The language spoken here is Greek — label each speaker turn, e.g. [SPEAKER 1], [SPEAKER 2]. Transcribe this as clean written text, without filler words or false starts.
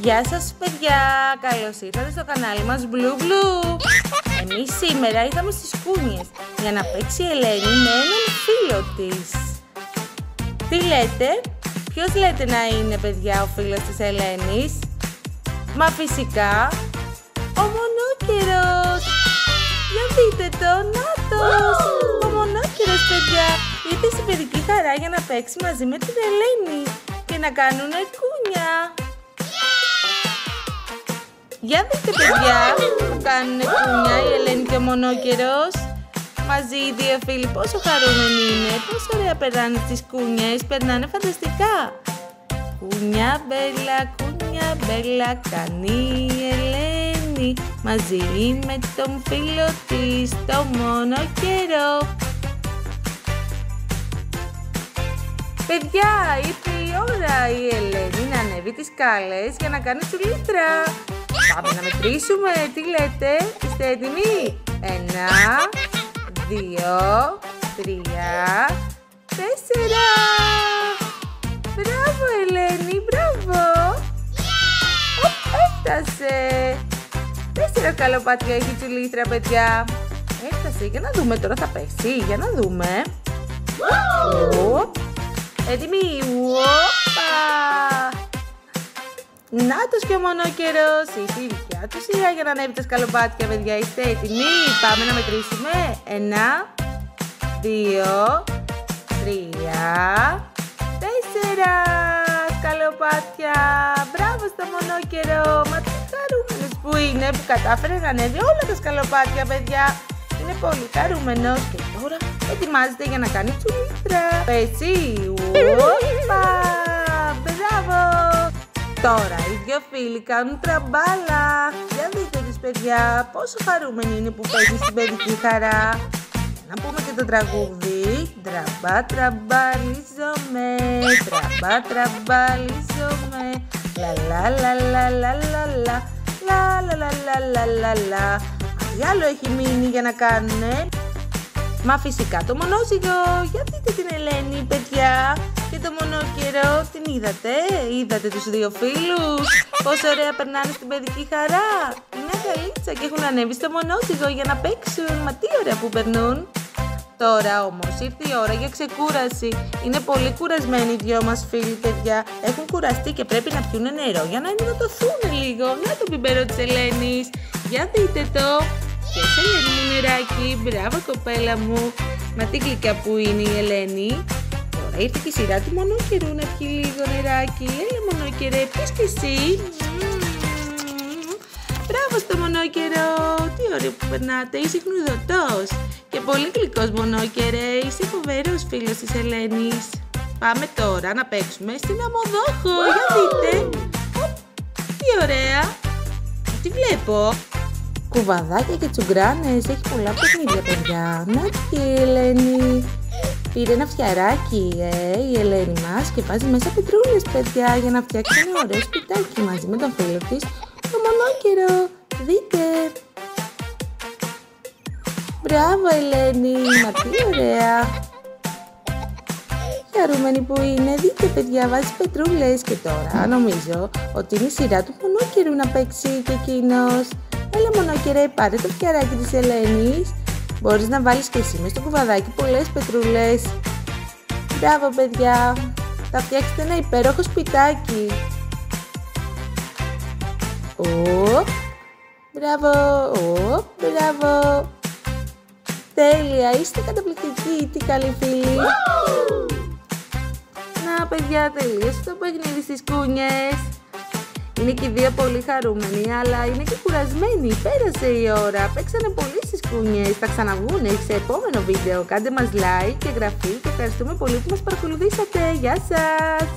[SPEAKER 1] Γεια σας παιδιά, καλώς ήρθατε στο κανάλι μας Blue Blue. Εμείς σήμερα ήρθαμε στις Κούνιες για να παίξει η Ελένη με έναν φίλο της. Τι λέτε, ποιος λέτε να είναι παιδιά ο φίλος της Ελένης? Μα φυσικά ο Μονόκερος. Για δείτε το, νάτος, ο Μονόκερος παιδιά. Ήρθε στην παιδική χαρά για να παίξει μαζί με την Ελένη και να κάνουνε κούνια. Για δείτε παιδιά που κάνουνε κούνια η Ελένη και ο Μονόκερος. Μαζί οι δύο φίλοι πόσο χαρούμενοι είναι, πόσο ωραία περνάνε στις κούνιες, περνάνε φανταστικά. Κούνια μπέλα κάνει η Ελένη μαζί με τον φίλο της, το Μονόκερο. Παιδιά, ήρθε η ώρα η Ελένη να ανέβει τις σκάλες για να κάνει τσουλήτρα. Πάμε να μετρήσουμε, τι λέτε, είστε έτοιμοι? 1, 2, 3, 4. Μπράβο Ελένη, μπράβο. Έφτασε. 4 σκαλοπάτια έχει η τσουλήτρα παιδιά. Έφτασε, για να δούμε τώρα, θα πέσει, για να δούμε. Έτοιμοι, Νάτος και ο Μονόκερος, ήρθε η δικιά του σειρά για να ανέβει τα σκαλοπάτια παιδιά. Είστε έτοιμοι? Πάμε να μετρήσουμε. 1, 2, 3, 4 σκαλοπάτια. Μπράβο στο Μονόκερο. Μα τι χαρούμενος που είναι που κατάφερε να ανέβει όλα τα σκαλοπάτια παιδιά. Είναι πολύ χαρούμενος και τώρα ετοιμάζεται για να κάνει τσουλήτρα. Έτσι, μπράβο. Τώρα οι δυο φίλοι κάνουν τραμπάλα. Για δείτε τους παιδιά πόσο χαρούμενοι είναι που παίζει στην παιδική χαρά. Να πούμε και το τραγούδι. Τραμπά τραμπαλίζομαι, τραμπά τραμπαλίζομαι, λα λα λα λα λα λα λα λα λα λα λα λα. Τι άλλο έχει μείνει για να κάνουνε? Μα φυσικά το μονόζυγο. Για δείτε την Ελένη παιδιά και το Μονόκερο. Την είδατε τους δύο φίλους? Πόσο ωραία περνάνε στην παιδική χαρά. Είναι αγκαλίτσα και έχουν ανέβει στο μονόζυγο για να παίξουν. Μα τι ωραία που περνούν. Τώρα όμως ήρθε η ώρα για ξεκούραση. Είναι πολύ κουρασμένοι οι δυο μας φίλοι παιδιά. Έχουν κουραστεί και πρέπει να πιούνε νερό για να ενυδατωθούν λίγο. Να το πιπέρο της Ελένης. Για δείτε το. Και σε Ελένη μου νεράκι. Μπράβο κοπέλα μου. Μα τι γλυκά που είναι η Ελένη. Τώρα ήρθε και η σειρά του Μονόκερου να πιει λίγο νεράκι. Έλα Μονόκερε, πες και εσύ. Μπράβο στο Μονόκερο. Τι ωραίο που περνάτε. Είσαι χνουδωτός και πολύ γλυκός Μονόκερε. Είσαι φοβερός φίλος της Ελένης. Πάμε τώρα να παίξουμε στην αμμοδόχο. Για δείτε. Τι ωραία. Τι βλέπω? Κουβαδάκια και τσουγκράνες. Έχει πολλά παιχνίδια παιδιά. Να και η Ελένη πήρε ένα φτιαράκι η Ελένη μας και βάζει μέσα πετρούλες παιδιά για να φτιάξει ένα ωραίο σπιτάκι μαζί με τον φίλο της το Μονόκερο. Δείτε. Μπράβο Ελένη, μα τι ωραία. Χαρούμενη που είναι. Δείτε παιδιά, βάζει πετρούλες. Και τώρα νομίζω ότι είναι η σειρά του Μονόκερου να παίξει και εκείνος. Έλα Μονόκερε, πάρε το φτιαράκι της Ελένης. Μπορείς να βάλεις και εσύ μες στο κουβαδάκι πολλές πετρούλες. Μπράβο παιδιά, θα φτιάξετε ένα υπέροχο σπιτάκι. Μπράβο. Τέλεια, είστε καταπληκτικοί, τι καλή φίλοι. Να παιδιά, τελείωσε το παιχνίδι στις κούνιες. Είναι και οι δύο πολύ χαρούμενοι, αλλά είναι και κουρασμένοι. Πέρασε η ώρα, παίξανε πολύ στις κούνιες. Θα ξαναβγούνε σε επόμενο βίντεο. Κάντε μας like και εγγραφή και ευχαριστούμε πολύ που μας παρακολουθήσατε. Γεια σας!